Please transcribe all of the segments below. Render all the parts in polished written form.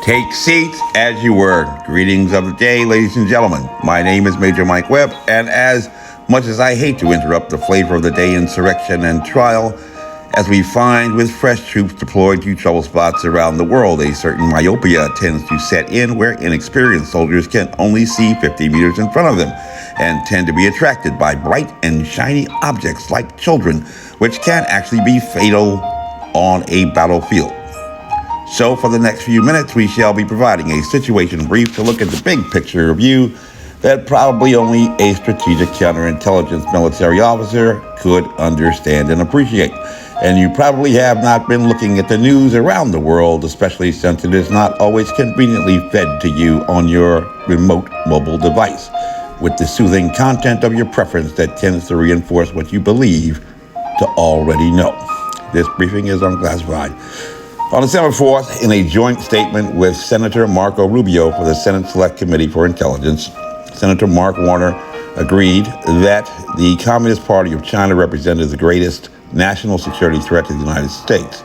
Take seats as you were. Greetings of the day, ladies and gentlemen. My name is Major Mike Webb, and as much as I hate to interrupt the flavor of the day, insurrection and trial, as we find with fresh troops deployed to trouble spots around the world, a certain myopia tends to set in where inexperienced soldiers can only see 50 meters in front of them and tend to be attracted by bright and shiny objects like children, which can actually be fatal on a battlefield. So for the next few minutes, we shall be providing a situation brief to look at the big picture view that probably only a strategic counterintelligence military officer could understand and appreciate. And you probably have not been looking at the news around the world, especially since it is not always conveniently fed to you on your remote mobile device, with the soothing content of your preference that tends to reinforce what you believe to already know. This briefing is unclassified. On December 4th, in a joint statement with Senator Marco Rubio for the Senate Select Committee for Intelligence, Senator Mark Warner agreed that the Communist Party of China represented the greatest national security threat to the United States,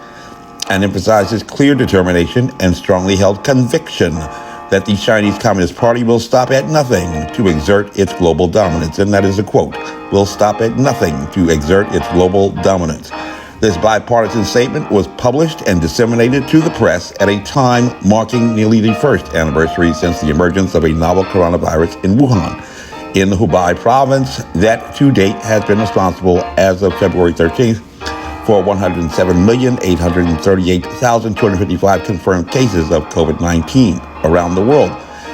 and emphasized his clear determination and strongly held conviction that the Chinese Communist Party will stop at nothing to exert its global dominance. And that is a quote, will stop at nothing to exert its global dominance. This bipartisan statement was published and disseminated to the press at a time marking nearly the first anniversary since the emergence of a novel coronavirus in Wuhan, in the Hubei province, that to date has been responsible, as of February 13th, for 107,838,255 confirmed cases of COVID-19 around the world,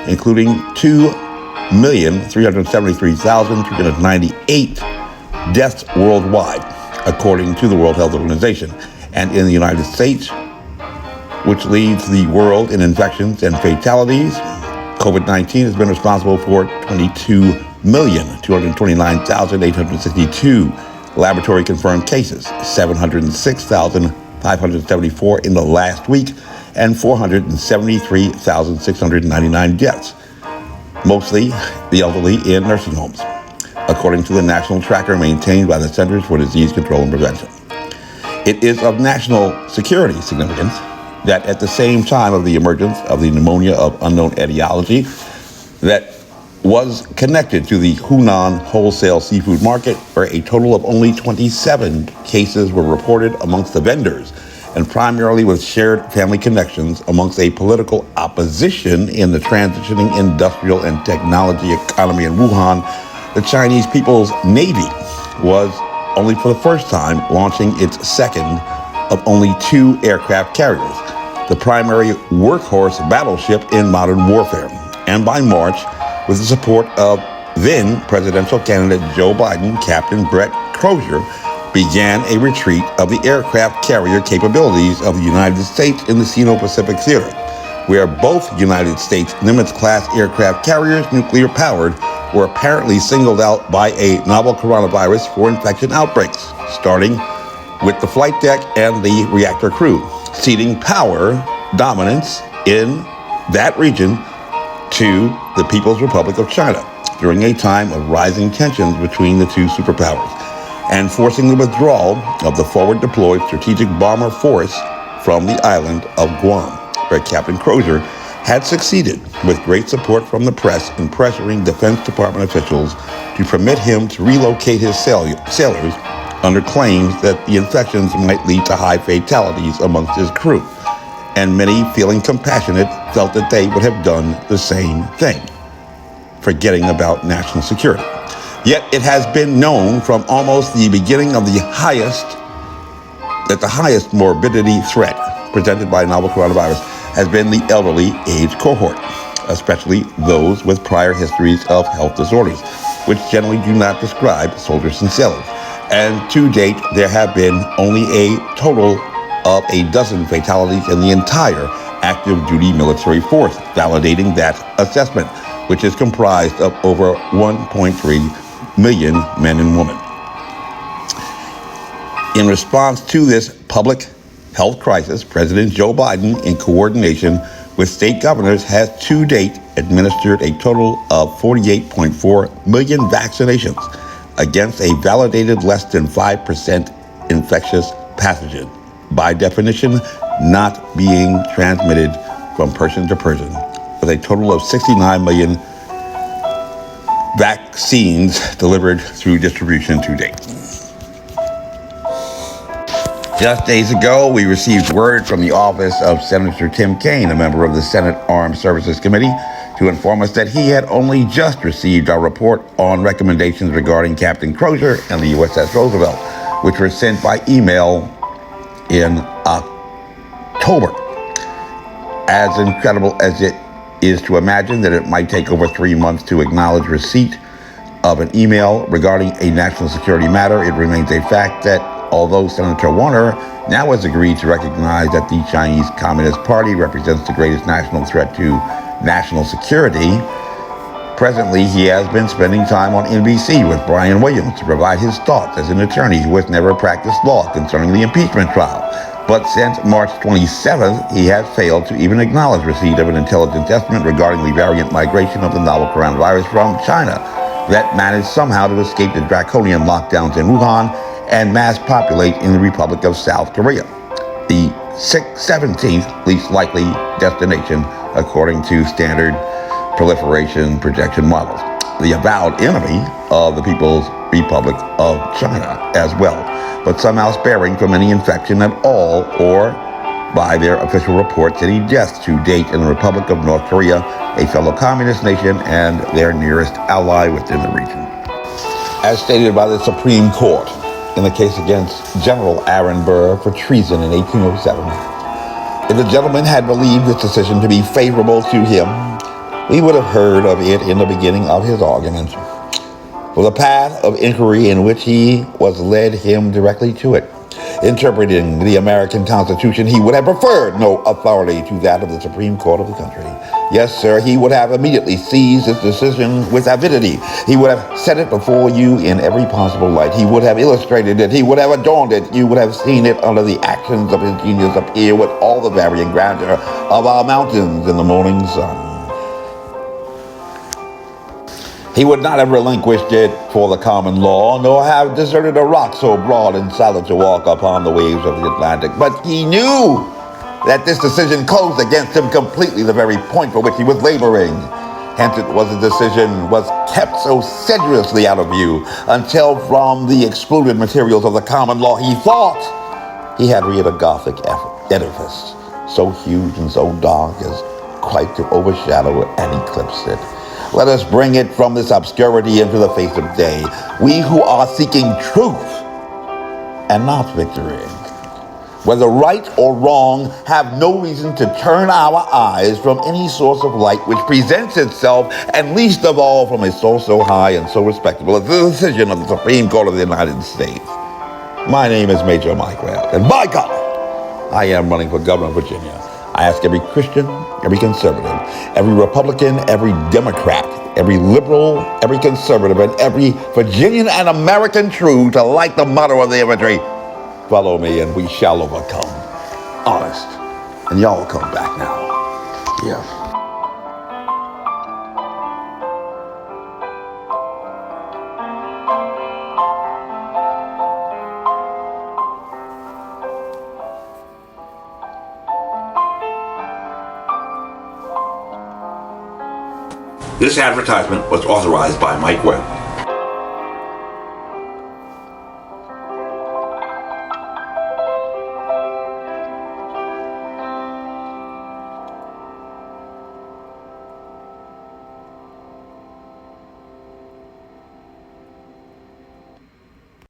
including 2,373,398 deaths worldwide, according to the World Health Organization. And in the United States, which leads the world in infections and fatalities, COVID-19 has been responsible for 22,229,862 laboratory-confirmed cases, 706,574 in the last week, and 473,699 deaths, mostly the elderly in nursing homes, according to the national tracker maintained by the Centers for Disease Control and Prevention. It is of national security significance that at the same time of the emergence of the pneumonia of unknown etiology that was connected to the Hunan wholesale seafood market, where a total of only 27 cases were reported amongst the vendors, and primarily with shared family connections amongst a political opposition in the transitioning industrial and technology economy in Wuhan, the Chinese People's Navy was only for the first time launching its second of only 2 aircraft carriers, the primary workhorse battleship in modern warfare. And by March, with the support of then presidential candidate Joe Biden, Captain Brett Crozier began a retreat of the aircraft carrier capabilities of the United States in the Sino-Pacific theater, where both United States Nimitz-class aircraft carriers, nuclear-powered, were apparently singled out by a novel coronavirus for infection outbreaks, starting with the flight deck and the reactor crew, ceding power dominance in that region to the People's Republic of China during a time of rising tensions between the two superpowers, and forcing the withdrawal of the forward-deployed strategic bomber force from the island of Guam, where Captain Crozier had succeeded, with great support from the press, in pressuring Defense Department officials to permit him to relocate his sailors under claims that the infections might lead to high fatalities amongst his crew. And many, feeling compassionate, felt that they would have done the same thing, forgetting about national security. Yet it has been known from almost the beginning of the highest morbidity threat presented by novel coronavirus has been the elderly age cohort, especially those with prior histories of health disorders, which generally do not describe soldiers and sailors. And to date, there have been only a total of a dozen fatalities in the entire active duty military force, validating that assessment, which is comprised of over 1.3 million men and women. In response to this public health crisis, President Joe Biden, in coordination with state governors, has to date administered a total of 48.4 million vaccinations against a validated less than 5% infectious pathogen, by definition not being transmitted from person to person, with a total of 69 million vaccines delivered through distribution to date. Just days ago, we received word from the office of Senator Tim Kaine, a member of the Senate Armed Services Committee, to inform us that he had only just received our report on recommendations regarding Captain Crozier and the USS Roosevelt, which were sent by email in October. As incredible as it is to imagine that it might take over 3 months to acknowledge receipt of an email regarding a national security matter, it remains a fact that although Senator Warner now has agreed to recognize that the Chinese Communist Party represents the greatest national threat to national security, presently he has been spending time on NBC with Brian Williams to provide his thoughts as an attorney who has never practiced law concerning the impeachment trial. But since March 27th, he has failed to even acknowledge receipt of an intelligence estimate regarding the variant migration of the novel coronavirus from China that managed somehow to escape the draconian lockdowns in Wuhan and mass populate in the Republic of South Korea, the 17th least likely destination according to standard proliferation projection models, the avowed enemy of the People's Republic of China as well, but somehow sparing from any infection at all, or by their official reports, any deaths to date in the Republic of North Korea, a fellow communist nation and their nearest ally within the region. As stated by the Supreme Court in the case against General Aaron Burr for treason in 1807, if the gentleman had believed this decision to be favorable to him, we would have heard of it in the beginning of his argument. For the path of inquiry in which he was led him directly to it. Interpreting the American Constitution, he would have preferred no authority to that of the Supreme Court of the country. Yes, sir, he would have immediately seized his decision with avidity. He would have set it before you in every possible light. He would have illustrated it. He would have adorned it. You would have seen it under the actions of his genius appear with all the varying grandeur of our mountains in the morning sun. He would not have relinquished it for the common law, nor have deserted a rock so broad and solid to walk upon the waves of the Atlantic. But he knew that this decision closed against him completely the very point for which he was laboring. Hence it was a decision was kept so sedulously out of view until from the excluded materials of the common law he thought he had reared a Gothic edifice, so huge and so dark as quite to overshadow and eclipse it. Let us bring it from this obscurity into the face of day. We who are seeking truth and not victory, whether right or wrong, have no reason to turn our eyes from any source of light which presents itself, and least of all from a source so high and so respectable as the decision of the Supreme Court of the United States. My name is Major Mike Webb, and by God, I am running for governor of Virginia. I ask every Christian, every conservative, every Republican, every Democrat, every liberal, every conservative, and every Virginian and American true to like the motto of the imagery, follow me and we shall overcome. Honest. And y'all come back now. Yeah. This advertisement was authorized by Mike Webb.